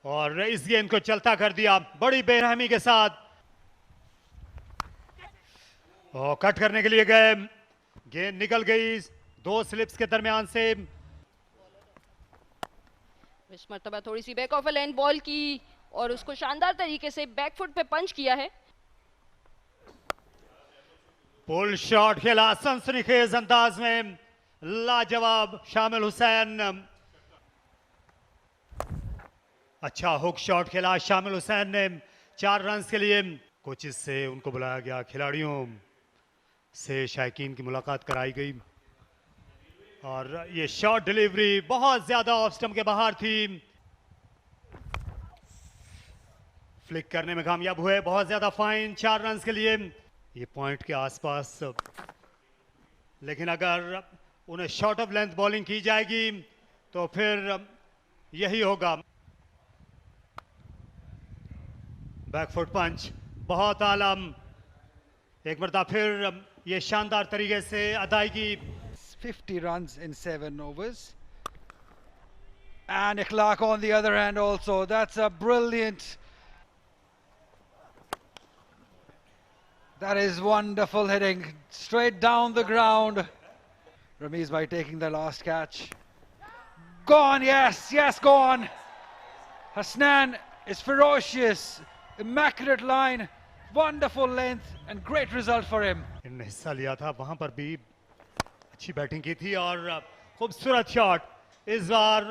और इस गेंद को चलता कर दिया बड़ी बेरहमी के साथ। और कट करने के लिए गए, गेंद निकल गई दो स्लिप्स के दरमियान से। इस मर्तबा थोड़ी सी बैक ऑफ लेंथ बॉल की और उसको शानदार तरीके से बैक फुट पे पंच किया है। पुल शॉट खेला सनसनीखेज अंदाज में, लाजवाब शामिल हुसैन। अच्छा हुक शॉट खेला शामिल हुसैन ने 4 रन के लिए। कोचिज से उनको बुलाया गया, खिलाड़ियों से शायकीन की मुलाकात कराई गई और ये शॉट डिलीवरी बहुत ज्यादा ऑफ स्टंप के बाहर थी। फ्लिक करने में कामयाब हुए, बहुत ज्यादा फाइन 4 रन के लिए, ये पॉइंट के आसपास। लेकिन अगर उन्हें शॉर्ट ऑफ लेंथ बॉलिंग की जाएगी तो फिर यही होगा। बैकफुट पंच बहुत आलम, एक मरतबा फिर ये शानदार तरीके से अदायगी। 50 runs in 7 overs. And Ikhlaq on the other hand also. That's a brilliant. That is wonderful hitting. Straight down the ground. Ramiz by taking the last catch. Gone, yes, yes, gone. Hasnan is ferocious. Immaculate line, wonderful length and great result for him. इन्होंने हिस्सा लिया था, वहां पर भी अच्छी batting की थी और खूबसूरत शॉट। इस बार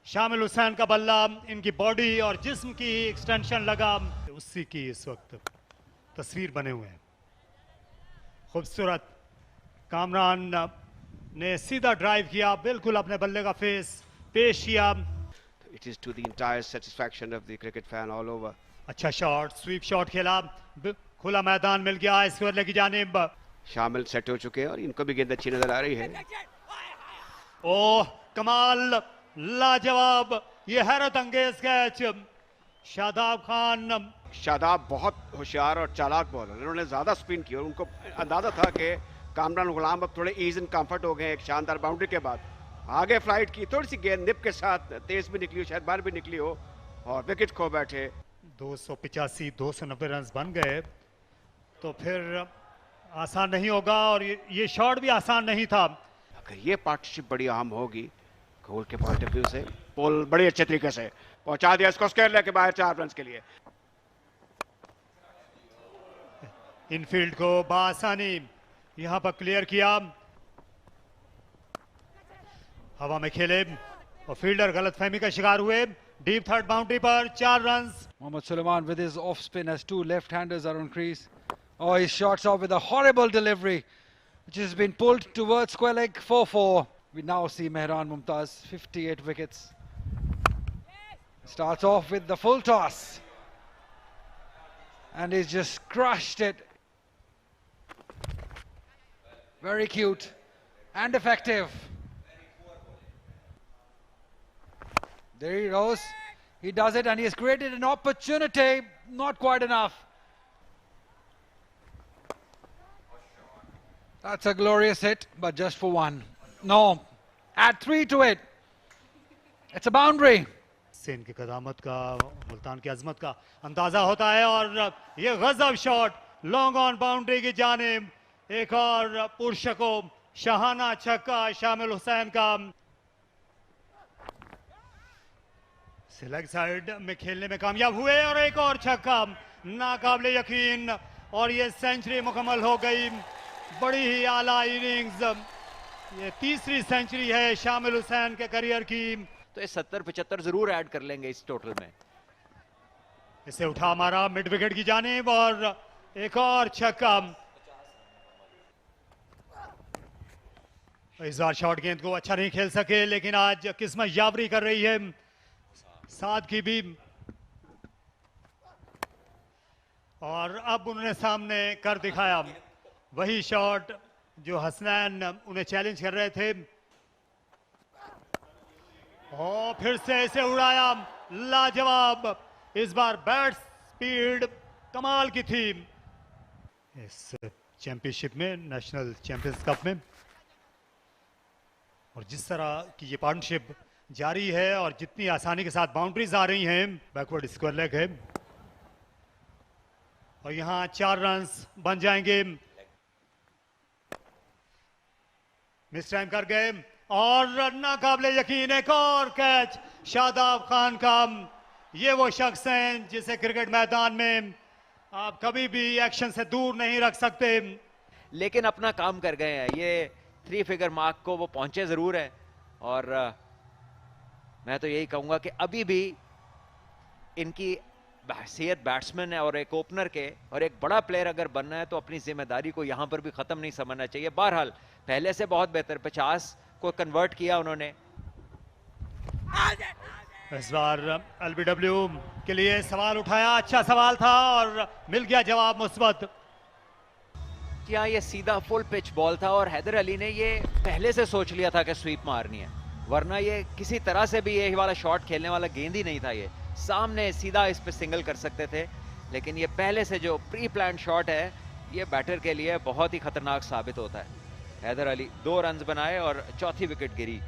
शामिल हुसैन का बल्ला इनकी बॉडी और जिस्म की एक्सटेंशन लगा, उसी की इस वक्त तस्वीर बने हुए हैं। खूबसूरत कामरान ने सीधा ड्राइव किया, बिल्कुल अपने बल्ले का फेस पेश किया। It is to the entire satisfaction of the cricket fan all over. अच्छा शॉट, स्वीप शॉट खेला, खुला मैदान मिल गया स्क्वायर की जानिब। शामिल सेट हो चुके हैं और इनको भी गेंद अच्छी नजर आ रही है। ओह कमाल, लाजवाब, ये हैरत अंगेज कैच। शादाब खान, शादाब बहुत होशियार और चालाक बॉलर, इन्होंने ज्यादा स्पिन की और उनको अंदाजा था कि कामरान गुलाम अब थोड़े ईज एंड कंफर्ट हो गए एक शानदार बाउंड्री के बाद। आगे फ्लाइट की, थोड़ी सी गेंद निप के साथ तेज भी निकली हो, शायद बाहर भी निकली हो और विकेट खो बैठे। 285 290 रन बन गए तो फिर आसान नहीं होगा और ये शॉट भी आसान नहीं था। अगर ये पार्टनरशिप बड़ी अहम होगी गोल के पॉइंट ऑफ व्यू से। पोल बड़े अच्छे तरीके से पहुंचा दिया इसको स्क्वायर लेके बाहर 4 रन के लिए। इनफील्ड को बासानी यहां पर क्लियर किया, हवा में खेले और फील्डर गलतफहमी का शिकार हुए। डीप थर्ड बाउंड्री पर 4 run. Mohammad Sulaiman with his off spin as 2 left-handers are on crease. Oh, he shots off with a horrible delivery, which has been pulled towards square leg 4-4. We now see Mehran Mumtaz, 58 wickets. Starts off with the full toss. And he's just crushed it. Very cute and effective. There he goes. He does it and he has created an opportunity. Not quite enough. That's a glorious hit, but just for 1. No. Add 3 to it. It's a boundary. Sen की कदामत का, मुल्तान की अजमत का अंदाजा होता है और ये गजब शॉट लॉन्ग ऑन बाउंड्री की जानिब। एक और पुरशको शाहाना छक्का शामिल हुसैन का। लेग साइड में खेलने में कामयाब हुए और एक और छक्का, नाकाबिले यकीन, और ये सेंचुरी मुकम्मल हो गई। बड़ी ही आला इनिंग्स, ये तीसरी सेंचुरी है शामिल हुसैन के करियर की। तो ये 70-75 जरूर ऐड कर लेंगे इस टोटल में। इसे उठा मारा मिड विकेट की जानिब और एक और छक्का। इस बार शॉर्ट गेंद को अच्छा नहीं खेल सके, लेकिन आज किस्मत यावरी कर रही है साथ की भी। और अब उन्होंने सामने कर दिखाया वही शॉट जो हसनैन उन्हें चैलेंज कर रहे थे। और फिर से इसे उड़ाया, लाजवाब। इस बार बैट स्पीड कमाल की थी इस चैंपियनशिप में, नेशनल चैंपियंस कप में। और जिस तरह की ये पार्टनरशिप जारी है और जितनी आसानी के साथ बाउंड्रीज आ रही हैं, बैकवर्ड स्क्वायर लेग है और यहां 4 रन्स बन जाएंगे। मिस टाइम कर गए और नाकाबिले यकीन एक और कैच शादाब खान का। ये वो शख्स हैं जिसे क्रिकेट मैदान में आप कभी भी एक्शन से दूर नहीं रख सकते, लेकिन अपना काम कर गए हैं। ये 3 फिगर मार्क को वो पहुंचे जरूर है और मैं तो यही कहूंगा कि अभी भी इनकी हैसियत बैट्समैन है और एक ओपनर के और एक बड़ा प्लेयर अगर बनना है तो अपनी जिम्मेदारी को यहां पर भी खत्म नहीं समझना चाहिए। बहरहाल पहले से बहुत बेहतर 50 को कन्वर्ट किया उन्होंने। इस बार एलबीडब्ल्यू के लिए सवाल उठाया, अच्छा सवाल था और मिल गया जवाब मुस्बत। क्या ये सीधा फुल पिच बॉल था और हैदर अली ने ये पहले से सोच लिया था कि स्वीप मारनी है, वरना ये किसी तरह से भी ये वाला शॉट खेलने वाला गेंद ही नहीं था। ये सामने सीधा इस पे सिंगल कर सकते थे, लेकिन ये पहले से जो प्री प्लान शॉट है ये बैटर के लिए बहुत ही खतरनाक साबित होता है। हैदर अली 2 रन्स बनाए और चौथी विकेट गिरी।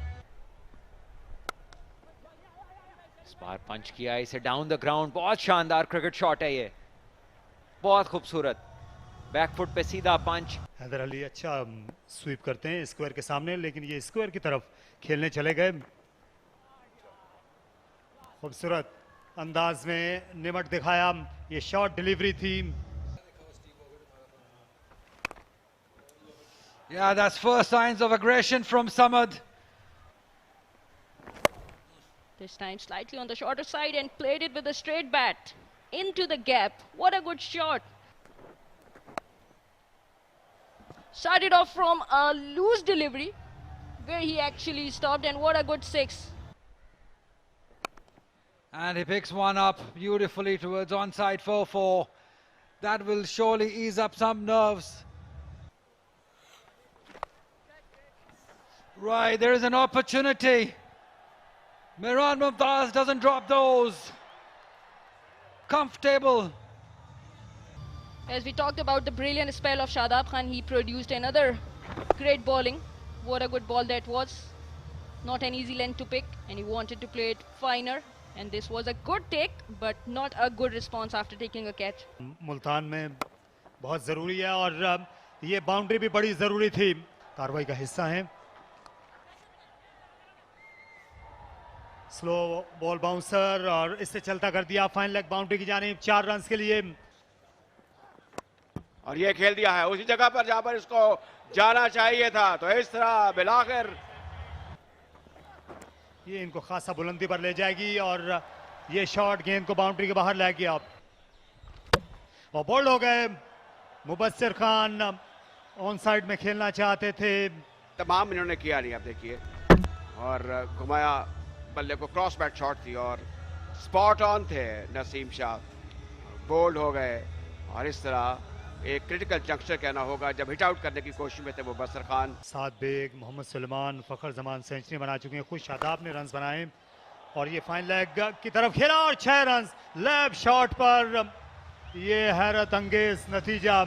इस बार पंच किया इसे डाउन द ग्राउंड, बहुत शानदार क्रिकेट शॉट है ये, बहुत खूबसूरत बैकफुट पे सीधा पंच। हैदर अली अच्छा स्वीप करते हैं स्क्वायर के सामने, लेकिन ये स्क्वायर की तरफ खेलने चले गए। खूबसूरत अंदाज में निमट दिखाया, ये शॉर्ट डिलीवरी थी। Yeah, that's first signs of aggression from Samad. This time slightly on the shorter side and played it with a straight bat into the gap. What a good shot. Started off from a loose delivery where he actually stopped, and what a good 6. And he picks one up beautifully towards onside 4-4. That will surely ease up some nerves. Right, there is an opportunity. Mehran Mumtaz doesn't drop those. Comfortable. As we talked about the brilliant spell of Shadab Khan, he produced another great bowling. What a good ball that was. Not an easy length to pick, and he wanted to play it finer. And this was a good take, but not a good response after taking a catch. Multan में बहुत ज़रूरी है और ये boundary भी बड़ी ज़रूरी थी, कार्रवाई का हिस्सा है। स्लो बॉल बाउंसर और इससे चलता कर दिया फाइन लेग बाउंड्री की जानिब 4 रन्स के लिए। और ये खेल दिया है उसी जगह पर जहां पर इसको जाना चाहिए था, तो इस तरह बिलाखिर ये इनको खासा बुलंदी पर ले जाएगी और ये शॉट गेंद को बाउंड्री के बाहर ले गया और बोल्ड हो गए। मुबस्सिर खान ऑन साइड में खेलना चाहते थे, तमाम इन्होंने किया नहीं। आप देखिए और घुमाया बल्ले को, क्रॉस बैट शॉट थी और स्पॉट ऑन थे नसीम शाह, बोल्ड हो गए। और इस तरह एक क्रिटिकल जंक्शन कहना होगा जब हिट आउट करने की कोशिश में थे मुबस्सिर खान। साद बेग, मोहम्मद सुलेमान, फखर जमान सेंचुरी बना चुके हैं, खुद शादाब ने रन्स बनाए और ये फाइन लेग की तरफ खेला और 6 रन्स लेफ्ट शॉट पर। ये हैरत अंगेज नतीजा।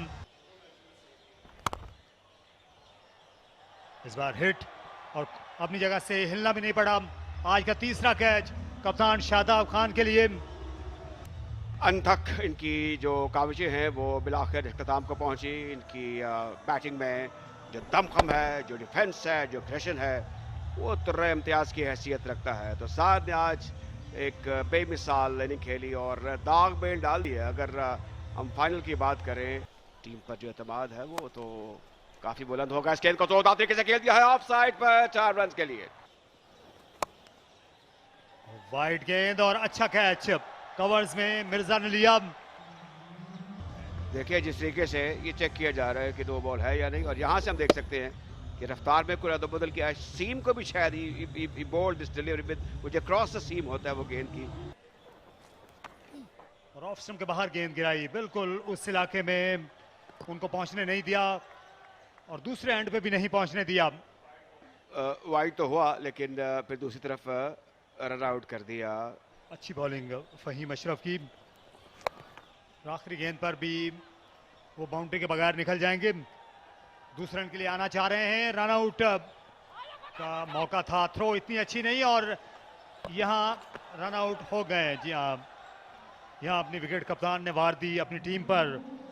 इस बार हिट और अपनी जगह से हिलना भी नहीं पड़ा। आज का तीसरा कैच कप्तान शादाब खान के लिए। अनथक इनकी जो काविशें हैं वो बिलाखिर इख्तिताम को पहुंची। इनकी बैटिंग में जो दमखम है, जो डिफेंस है, जो एग्रेशन है, वो तुर्रे इम्तियाज़ की हैसियत रखता है। तो साद ने आज एक बेमिसाल इनिंग खेली और दाग बेल डाल दी है। अगर हम फाइनल की बात करें, टीम पर जो एतमाद है वो तो काफ़ी बुलंद होगा। इस गेंद को तो तरीके से खेल दिया है ऑफ साइड पर 4 रन के लिए। वाइड गेंद और अच्छा कैच कवर्स में मिर्जा ने लिया। देखिए जिस तरीके से ये चेक किया जा रहा है कि 2 बॉल है या नहीं, और यहाँ से हम देख सकते हैं कि रफ्तार में कोई अदल बदल किया है। सीम को भी शायद बॉल दिस डिलीवरी विद जो क्रॉस द सीम होता है वो गेंद की, और ऑफ स्टंप के बाहर गेंद गिराई, बिल्कुल उस इलाके में उनको पहुंचने नहीं दिया और दूसरे एंड पे भी नहीं पहुंचने दिया। वाइड तो हुआ लेकिन फिर दूसरी तरफ रन आउट कर दिया। अच्छी बॉलिंग फहीम अशरफ की। आखिरी गेंद पर भी वो बाउंड्री के बगैर निकल जाएंगे। दूसरे रन के लिए आना चाह रहे हैं। रन आउट का मौका था, थ्रो इतनी अच्छी नहीं और यहाँ रन आउट हो गए। जी हाँ, यहाँ अपनी विकेट कप्तान ने वार दी अपनी टीम पर